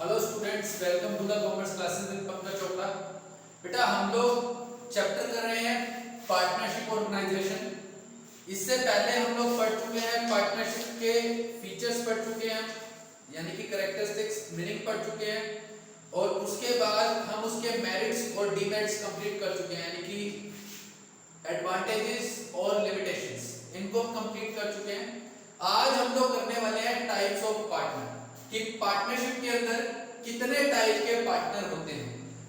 Hello students, welcome to the commerce classes with Pankaj Chopra. बेटा हम लोग चैप्टर कर रहे हैं पार्टनरशिप ऑर्गेनाइजेशन। इससे पहले हम लोग पढ़ चुके हैं पार्टनरशिप के फीचर्स पढ़ चुके हैं, यानी कि कैरेक्टरिस्टिक्स मीनिंग पढ़ चुके हैं, और उसके बाद हम उसके मेरिट्स और डीमेरिट्स कंप्लीट कर चुके हैं, यानी कि एडवांटेजेस और लिमिटेशंस, इनको हम कंप्लीट कर चुके हैं। आज हम लोग करने वाले हैं टाइप्स ऑफ पार्टनर, कि पार्टनरशिप के अंदर कितने टाइप के पार्टनर होते हैं,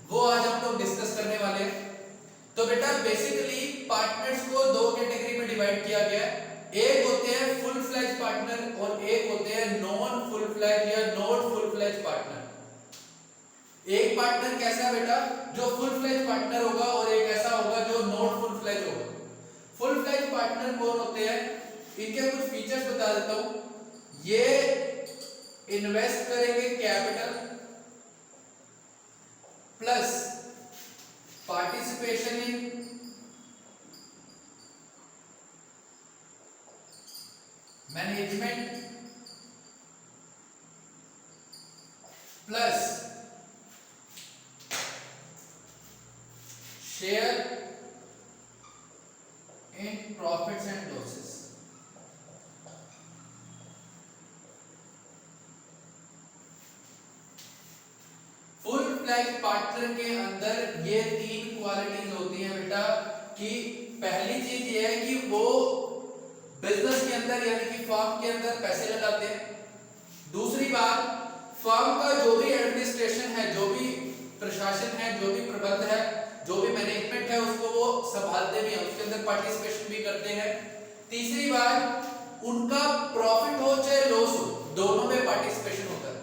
वो आज हम लोग डिस्कस करने वाले हैं। तो बेटा बेसिकली पार्टनर्स को दो कैटेगरी में डिवाइड किया गया है। एक होते हैं फुल फ्लेज पार्टनर और एक होते हैं नॉन फुल फ्लेज या नॉट फुल फ्लेज पार्टनर। एक पार्टनर कैसा बेटा, जो फुल फ्लेज पार्टनर होगा, और एक ऐसा होगा जो नॉट फुल फ्लेज होगा। फुल फ्लेज पार्टनर कौन होते हैं, इनके कुछ फीचर्स बता देता हूं। ये इन्वेस्ट करेंगे capital plus participation in management plus share in profits and losses. Full fledge partner के अंदर ये तीन क्वालिटीज होती हैं बेटा, कि पहली चीज ये है कि वो बिजनेस के अंदर यानी कि फर्म के अंदर पैसे लगाते हैं। दूसरी बात, फर्म का जो भी एडमिनिस्ट्रेशन है, जो भी प्रशासन है, जो भी प्रबंध है, जो भी मैनेजमेंट है, उसको वो संभालते भी हैं, उसके अंदर पार्टिसिपेशन भी करते हैं। तीसरी बात, उनका प्रॉफिट हो चाहे लॉस हो, दोनों में पार्टिसिपेशन होता है।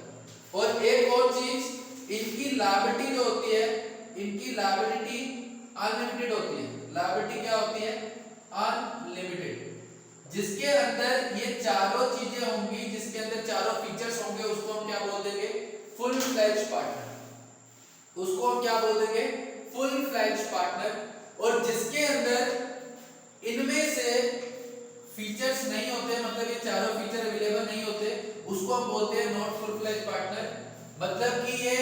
और एक और चीज, इनकी लायबिलिटी जो होती है, इनकी लायबिलिटी अनलिमिटेड होती है। लायबिलिटी क्या होती है, अनलिमिटेड, जिसके अंदर ये चारों चीजें होंगी, जिसके अंदर चारों फीचर्स होंगे, उसको हम क्या बोल देंगे, फुल फ्लेज पार्टनर। उसको हम क्या बोल देंगे, फुल फ्लेज पार्टनर। और जिसके अंदर इनमें से फीचर्स नहीं होते, मतलब ये चारों फीचर अवेलेबल नहीं होते, उसको हम बोलते हैं नॉट फुल फ्लेज पार्टनर। मतलब कि ये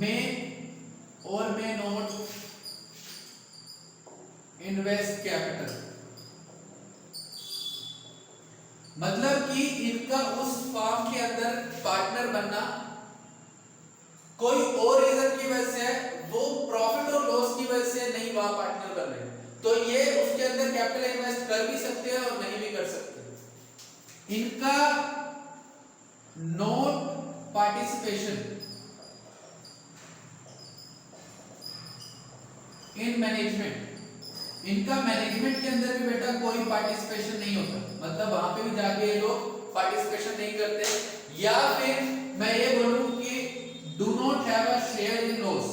मे और मे नॉट इन्वेस्ट कैपिटल, मतलब कि इनका उस फर्म के अंदर पार्टनर बनना कोई और रीजन की वजह से, वो प्रॉफिट और लॉस की वजह से नहीं वहां पार्टनर बन रहे, तो ये उसके अंदर कैपिटल इन्वेस्ट कर भी सकते हैं और नहीं भी कर सकते। इनका नॉट पार्टिसिपेशन इन मैनेजमेंट, इनका मैनेजमेंट के अंदर भी बेटा कोई पार्टिसिपेशन नहीं होता, मतलब वहां पे भी जाके ये लोग पार्टिसिपेशन नहीं करते। या फिर मैं ये बोलूं कि do not have a share in loss,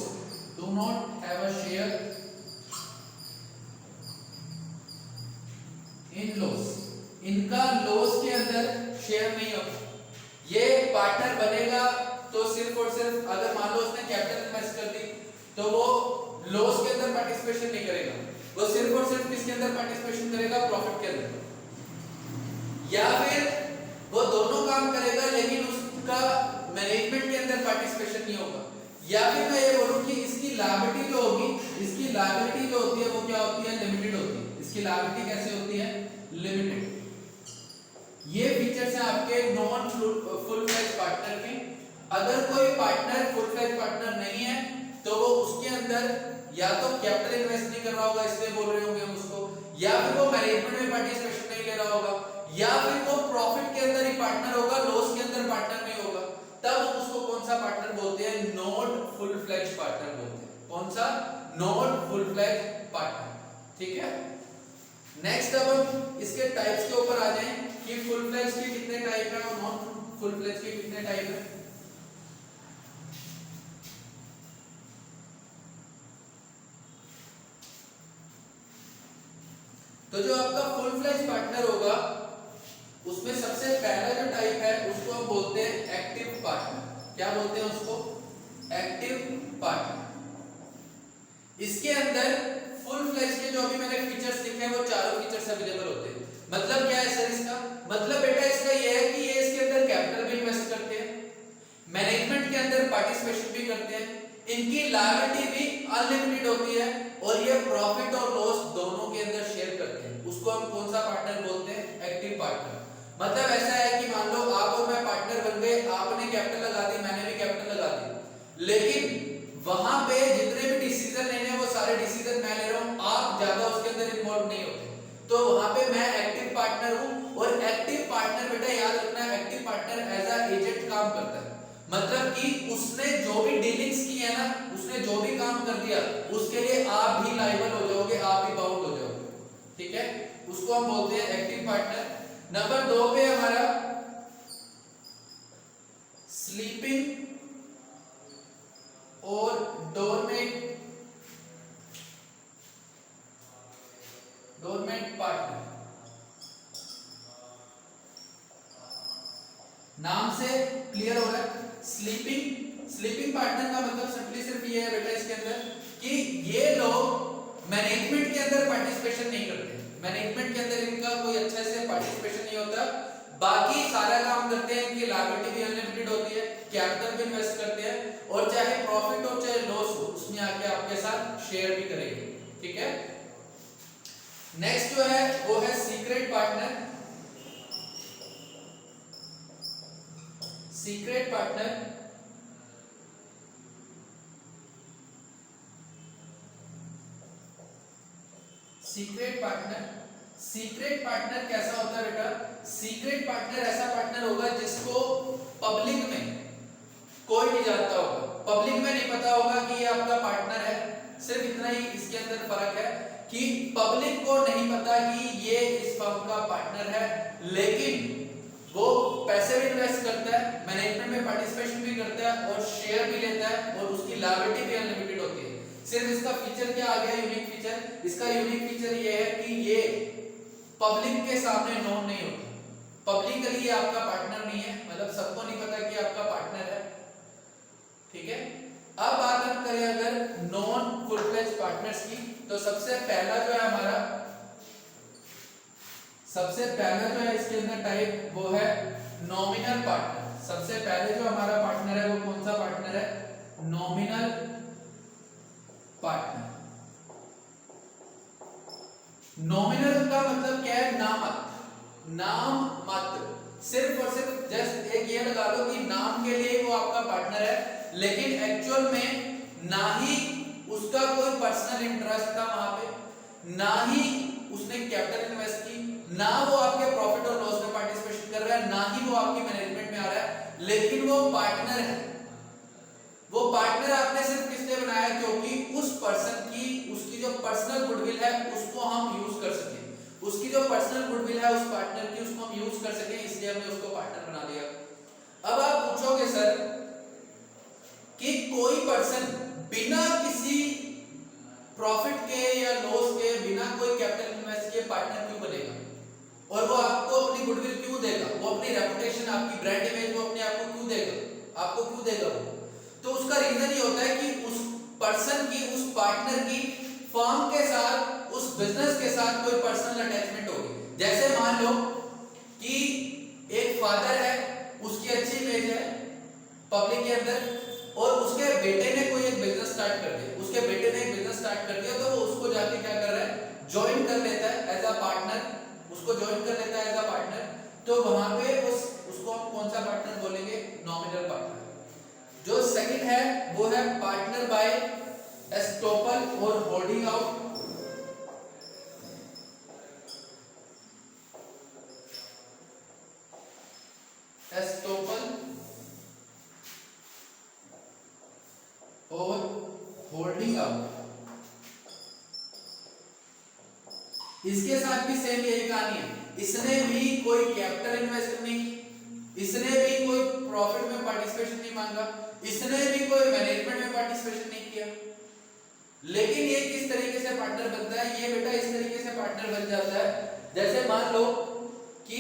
do not have a share in loss, इनका लॉस के अंदर शेयर नहीं होता। ये पार्टनर बनेगा तो सिर्फ और सिर्फ, अगर मान लो उसने कैपिटल इन्वेस्ट कर दी, तो वो लॉस के अंदर पार्टिसिपेशन नहीं करेगा, वो सिर्फ और सिर्फ किसके अंदर पार्टिसिपेशन करेगा, प्रॉफिट के अंदर। या फिर वो दोनों काम करेगा लेकिन उसका मैनेजमेंट के अंदर पार्टिसिपेशन नहीं होगा। या फिर मैं ये बोलूं कि इसकी लायबिलिटी जो होगी, इसकी लायबिलिटी जो होती है वो क्या होती है, लिमिटेड होती है। इसकी लायबिलिटी कैसे होती है, लिमिटेड। ये फीचर्स हैं आपके नॉन फुल फ्लेज पार्टनर के। अगर कोई पार्टनर फुल फ्लेज पार्टनर नहीं है, तो वो उसके अंदर या तो कैपिटल इन्वेस्ट नहीं कर रहा होगा, इसलिए बोल रहे होंगे हम उसको, या फिर वो मैनेजमेंट में पार्टिसिपेशन नहीं ले रहा होगा, या फिर वो प्रॉफिट के अंदर ही पार्टनर होगा, लॉस के अंदर पार्टनर नहीं होगा। तब उसको कौन सा पार्टनर बोलते हैं, नॉट फुल फ्लेज पार्टनर बोलते हैं। कौन सा, नॉट फुल फ्लेज पार्टनर। ठीक है, नेक्स्ट अब हम इसके टाइप्स के ऊपर आ जाएं कि फुल फ्लेज के कितने टाइप हैं और नॉन फुल फ्लेज के कितने टाइप हैं। तो जो आपका फुल फ्लेज पार्टनर होगा, उसमें सबसे पहला जो टाइप है उसको हम बोलते हैं एक्टिव पार्टनर। क्या बोलते हैं उसको, एक्टिव पार्टनर। इसके अंदर फुल फ्लेज के जो अभी मैंने फीचर्स लिखे हैं वो चारों फीचर्स अवेलेबल होते हैं। मतलब क्या है सर इसका, मतलब बेटा इसका ये है कि ये इसके अंदर कैपिटल भी इन्वेस्ट करते हैं, मैनेजमेंट के अंदर पार्टिसिपेशन भी करते हैं, इनकी लायबिलिटी भी अनलिमिटेड होती है और ये प्रॉफिट और लॉस दोनों के अंदर शेयर करते हैं। उसको हम कौन सा पार्टनर बोलते हैं? Active partner. मतलब ऐसा है कि मान लो आप और मैं पार्टनर बन गए, आपने कैपिटल लगा दी, मैंने भी कैपिटल लगा दी, लेकिन वहां पे जितने भी डिसीजन लेने हैं वो सारे डिसीजन मैं ले रहा हूं, आप ज्यादा उसके अंदर इन्वॉल्व नहीं होते, तो वहां पे मैं एक्टिव पार्टनर हूं। और एक्टिव पार्टनर बेटा याद रखना, active partner as a agent काम करता है, मतलब कि उसने जो भी डीलिंग्स की है ना, उसने जो भी काम कर दिया उसके लिए आप भी लायबल हो जाओगे, आप भी बाउंड हो जाओगे, ठीक है, उसको हम बोलते हैं एक्टिव पार्टनर। नंबर 2 पे हमारा स्लीपिंग और डोरमेट पार्टनर। नाम से क्लियर हो रहा है, स्लीपिंग पार्टनर का मतलब सिंपली सिर्फ ये है बेटा इसके अंदर कि ये लोग मैनेजमेंट के अंदर पार्टिसिपेशन नहीं करते, मैनेजमेंट के अंदर इनका कोई अच्छे से पार्टिसिपेशन नहीं होता, बाकी सारा काम करते हैं, इनकी लायबिलिटी भी अनलिमिटेड होती है, कैपिटल भी इन्वेस्ट करते हैं और चाहे प्रॉफिट हो चाहे लॉस हो उसमें आके आपके साथ शेयर भी करेंगे, ठीक है। नेक्स्ट जो है वो है secret partner. Secret partner secret partner कैसा होता है बेटा? सीक्रेट पार्टनर ऐसा पार्टनर होगा जिसको पब्लिक में कोई नहीं जानता होगा, पब्लिक में नहीं पता होगा कि ये आपका पार्टनर है, सिर्फ इतना ही इसके अंदर फर्क है कि पब्लिक को नहीं पता कि ये इस फर्म का पार्टनर है, लेकिन वो पैसे भी इन्वेस्ट करता है, मैनेजमेंट में पार्टिसिपेशन भी करता है और शेयर भी लेता है और उसकी लायबिलिटी भी अनलिमिटेड होती है। सिर्फ इसका फीचर क्या आ गया? Unique feature. इसका यूनिक फीचर ये है कि ये पब्लिक के सामने नोन नहीं होता, पब्लिकली ये आपका पार्टनर नहीं है, मतलब सबको नहीं पता कि आपका पार्टनर है, ठीक है। अब बात हम करें अगर नॉन फुल फ्लेज पार्टनर्स की, तो सबसे पहला जो है इसके अंदर टाइप वो है नॉमिनल पार्टनर। सबसे पहले जो हमारा पार्टनर है वो कौन सा पार्टनर है? Nominal partner. नॉमिनल का मतलब क्या है? नाम मात्र, सिर्फ और सिर्फ जस्ट एक ये लगा लो कि नाम के लिए वो आपका पार्टनर है, लेकिन एक्चुअल में ना ही उसका कोई पर्सनल इंटरेस्ट था वहां पे, ना ही उसने कैपिटल इन्वेस्ट की, ना वो आपके प्रॉफिट और लॉस में पार्टिसिपेशन कर रहा है, ना ही वो आपकी मैनेजमेंट में आ रहा है, लेकिन वो पार्टनर है। वो पार्टनर आपने सिर्फ किसने बनाया? क्योंकि उस पर्सन की उसकी जो पर्सनल गुडविल है उसको हम यूज कर सके, उसकी जो पर्सनल गुडविल है उस पार्टनर की उसको हम यूज कर सके, इसलिए हमने उसको पार्टनर बना दिया। अब आप पूछोगे सर कि कोई पर्सन बिना किसी प्रॉफिट के या लॉस के, बिना कोई कैपिटल इन्वेस्ट के पार्टनर क्यों बनेगा? और वो आपको अपनी गुडविल क्यों देगा? वो अपनी रेपुटेशन, आपकी ब्रांड इमेज वो अपने आप को क्यों देगा? आपको क्यों देगा वो? तो उसका रीजन ये होता है कि उस पर्सन की, उस पार्टनर की फर्म के साथ, उस बिजनेस के साथ कोई पर्सनल अटैचमेंट होगी। जैसे मान लो कि एक फादर है, उसकी अच्छी इमेज है पब्लिक के अंदर, और उसके बेटे ने कोई एक बिजनेस स्टार्ट कर दिया, तो वो उसको जाके क्या कर रहा है? ज्वाइन कर लेता है एज अ पार्टनर, उसको ज्वाइन कर लेता है एज अ पार्टनर। तो वहां पे उसको हम कौन सा पार्टनर बोलेंगे? Nominal partner. जो सेकंड है वो है पार्टनर बाय एस्टोपल और होल्डिंग आउट। एस्टोपल और होल्डिंग आउट, इसके साथ भी सेम यही कहानी है। इसने भी कोई कैपिटल इन्वेस्ट नहीं, इसने भी कोई प्रॉफिट में पार्टिसिपेशन नहीं मांगा, इसने भी कोई मैनेजमेंट में पार्टिसिपेशन नहीं किया, लेकिन ये किस तरीके से पार्टनर बनता है? ये बेटा इस तरीके से पार्टनर बन जाता है, जैसे मान लो कि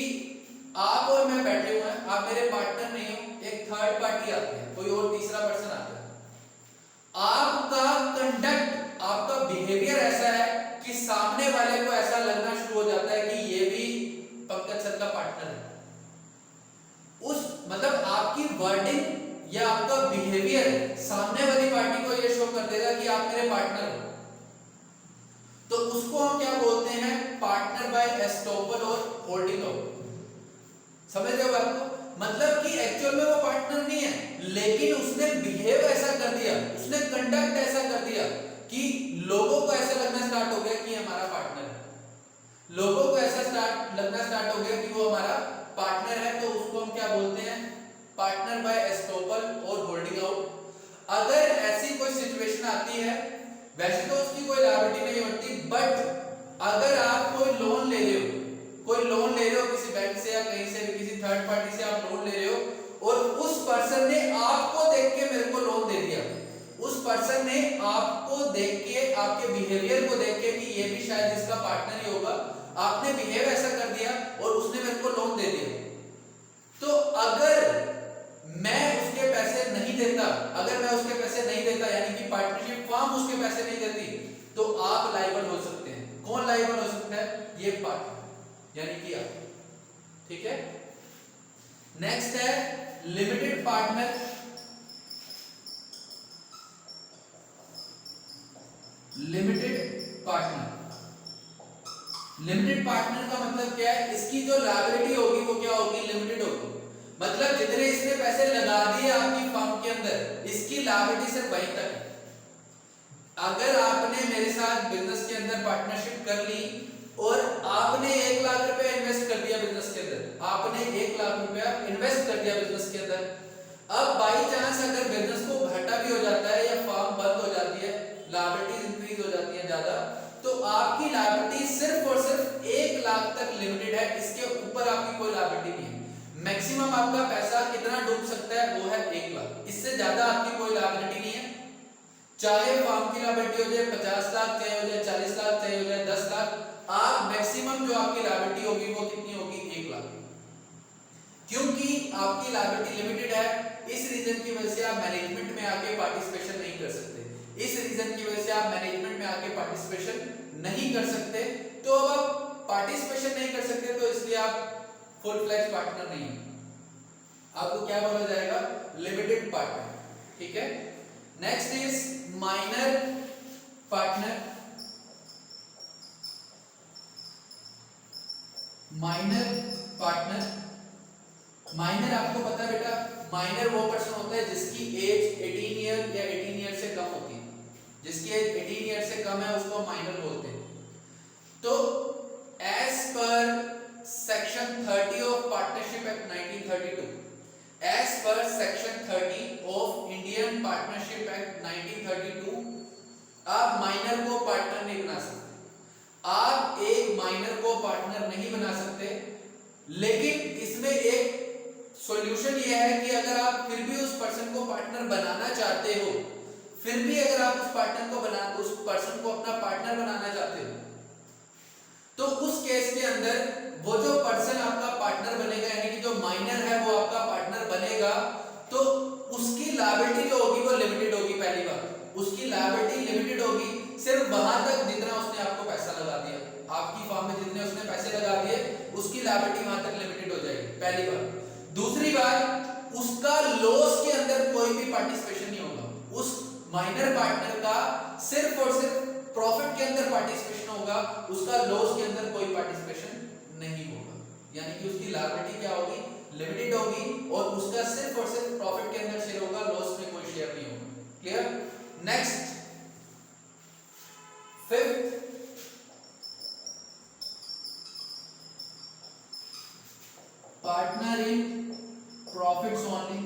आप और मैं बैठे हुए हैं, आप मेरे पार्टनर नहीं हो, एक थर्ड पार्टी आती है, कोई और तीसरा पर्सन आता है, आपका कंडक्ट, आपका बिहेवियर ऐसा है कि सामने वाले को ऐसा लगना शुरू हो जाता है कि ये भी पंकज सर का पार्टनर है। उस मतलब आपकी वर्डिंग या में पार्टनर हो तो उसको हम क्या बोलते हैं, पार्टनर बाय एस्टॉपल और होल्डिंग आउट। समझ रहे हो बात को? मतलब कि एक्चुअल में वो पार्टनर नहीं है, लेकिन उसने बिहेव ऐसा कर दिया, उसने कंडक्ट ऐसा कर दिया कि लोगों को ऐसा लगना स्टार्ट हो गया कि हमारा पार्टनर है। लोगों को ऐसा लगना स्टार्ट हो गया कि वो हमारा पार्टनर है, तो उसको हम क्या बोलते हैं, पार्टनर बाय एस्टॉपल और होल्डिंग आउट। अगर ऐसी कोई सिचुएशन आती है, वैसे तो उसकी कोई लायबिलिटी नहीं होती, बट अगर आप कोई लोन ले रहे हो, कोई लोन ले रहे हो किसी बैंक से या कहीं से भी, किसी थर्ड पार्टी से आप लोन ले रहे हो और उस पर्सन ने आपको देख के मेरे को लोन दे दिया, उस पर्सन ने आपको देख के, आपके बिहेवियर को देख के कि ये भी शायद इसका पार्टनर ही होगा, आपने बिहेव ऐसा कर दिया और उसने मेरे को लोन दे दिया। तो अगर मैं उसके पैसे नहीं देता, अगर मैं उसके पैसे नहीं देता, यानी कि पार्टनरशिप फर्म उसके पैसे नहीं देती, तो आप लायबल हो सकते हैं। कौन लायबल हो सकता है? ये पार्टनर, यानी कि आप। ठीक है, नेक्स्ट है limited partner. Limited partner, limited partner का मतलब क्या है? इसकी जो लायबिलिटी होगी वो क्या होगी? लिमिटेड होगी। मतलब जितने इसने पैसे लगा दिए आपकी फर्म के अंदर, इसकी लायबिलिटी सिर्फ वहीं तक है। अगर आपने मेरे साथ बिजनेस के अंदर पार्टनरशिप कर ली और आपने 1 लाख रुपया इन्वेस्ट कर दिया बिजनेस के अंदर, आपने 1 लाख रुपया इन्वेस्ट कर दिया बिजनेस के अंदर, अब बाई चांस अगर बिजनेस को घाटा भी हो जाता है या फर्म बंद हो जाती है, लायबिलिटीज इंक्रीज हो जाती है ज्यादा, तो आपकी लायबिलिटी सिर्फ और सिर्फ 1 लाख तक लिमिटेड है, इसके ऊपर आपकी कोई लायबिलिटी नहीं है। मैक्सिमम आपका पैसा कितना डूब सकता है? वो है 1 लाख, इससे ज्यादा आपकी कोई लायबिलिटी नहीं है। चाहे फर्म की लायबिलिटी हो जाए 50 लाख, चाहे हो जाए 40 लाख, चाहे हो जाए 10 लाख, आप मैक्सिमम जो आपकी लायबिलिटी होगी वो कितनी होगी? 1 लाख। क्योंकि आपकी लायबिलिटी लिमिटेड है, इस रीजन की वजह से आप मैनेजमेंट में आके पार्टिसिपेशन नहीं कर सकते। इस रीजन की वजह से आप मैनेजमेंट में आके पार्टिसिपेशन नहीं कर सकते। तो अब आप पार्टिसिपेशन नहीं कर सकते, तो इसलिए आप फुल फ्लैश पार्टनर नहीं है, आपको क्या बोला जाएगा? Limited partner. ठीक है, next is minor partner. Minor partner, minor आपको पता है बेटा, माइनर वो पर्सन होता है जिसकी एज 18 ईयर या 18 ईयर से कम होती है। जिसकी एज 18 ईयर से कम है उसको माइनर बोलते हैं। तो as per section 30 of partnership act 1932, as per section 30 of Indian partnership act 1932, आप माइनर को पार्टनर नहीं बना सकते। आप एक माइनर को पार्टनर नहीं बना सकते, लेकिन इसमें एक सॉल्यूशन ये है कि अगर आप फिर भी उस पर्सन को पार्टनर बनाना चाहते हो, फिर भी अगर आप उस पर्सन को अपना पार्टनर बनाना चाहते हो, तो उस केस के अंदर वो जो पर्सन आपका पार्टनर बनेगा, यानी कि जो माइनर है वो आपका पार्टनर बनेगा, तो उसकी लायबिलिटी जो होगी वो लिमिटेड होगी। पहली बात, उसकी लायबिलिटी लिमिटेड होगी, सिर्फ वहां तक जितना उसने आपको पैसा लगा दिया, आपकी फर्म में जितने उसने पैसे लगा दिए, उसकी लायबिलिटी वहां तक लिमिटेड हो जाएगी। पहली बात। दूसरी बात, उसका लॉस के अंदर कोई भी पार्टिसिपेशन नहीं होगा। उस माइनर पार्टनर का सिर्फ और सिर्फ प्रॉफिट के अंदर पार्टिसिपेशन होगा, उसका लॉस के अंदर कोई पार्टिसिपेशन नहीं होगा। यानी कि उसकी लायबिलिटी क्या होगी? लिमिटेड होगी, और उसका सिर्फ और सिर्फ प्रॉफिट के अंदर शेयर होगा, लॉस में कोई शेयर नहीं होगा। Clear? Next, fifth, partner in profits only.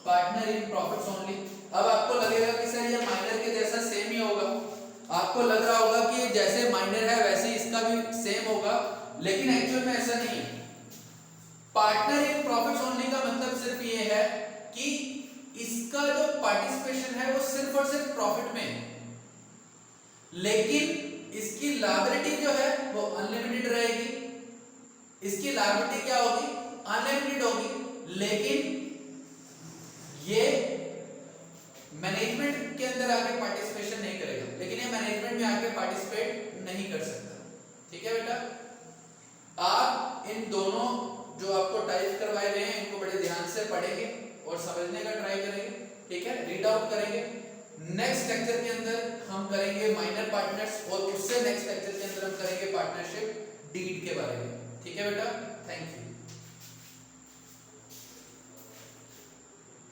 Partner in profits only. अब आपको लगेगा कि सर ये माइनर के जैसा सेम ही होगा, आपको लग रहा होगा कि जैसे माइनर है वैसे इसका भी सेम होगा, लेकिन एक्चुअल में ऐसा नहीं है। पार्टनर इन प्रॉफिट्स ओनली का मतलब सिर्फ ये है कि इसका जो पार्टिसिपेशन है वो सिर्फ और सिर्फ प्रॉफिट में है, लेकिन इसकी लायबिलिटी जो है वो अनलिमिटेड रहेगी। इसकी लायबिलिटी क्या होगी? अनलिमिटेड होगी, लेकिन ये मैनेजमेंट के अंदर आके पार्टिसिपेशन नहीं करेगा, लेकिन ये मैनेजमेंट में आके पार्टिसिपेट नहीं कर सकता। ठीक है बेटा, आप इन दोनों जो आपको टाइप करवाए गए हैं इनको बड़े ध्यान से पढ़ेंगे और समझने का ट्राई करेंगे। ठीक है, रीड आउट करेंगे, नेक्स्ट लेक्चर के अंदर हम करेंगे माइनर पार्टनर्स और उससे नेक्स्ट लेक्चर के अंदर हम करेंगे पार्टनरशिप डीड के बारे में। ठीक है बेटा, थैंक यू।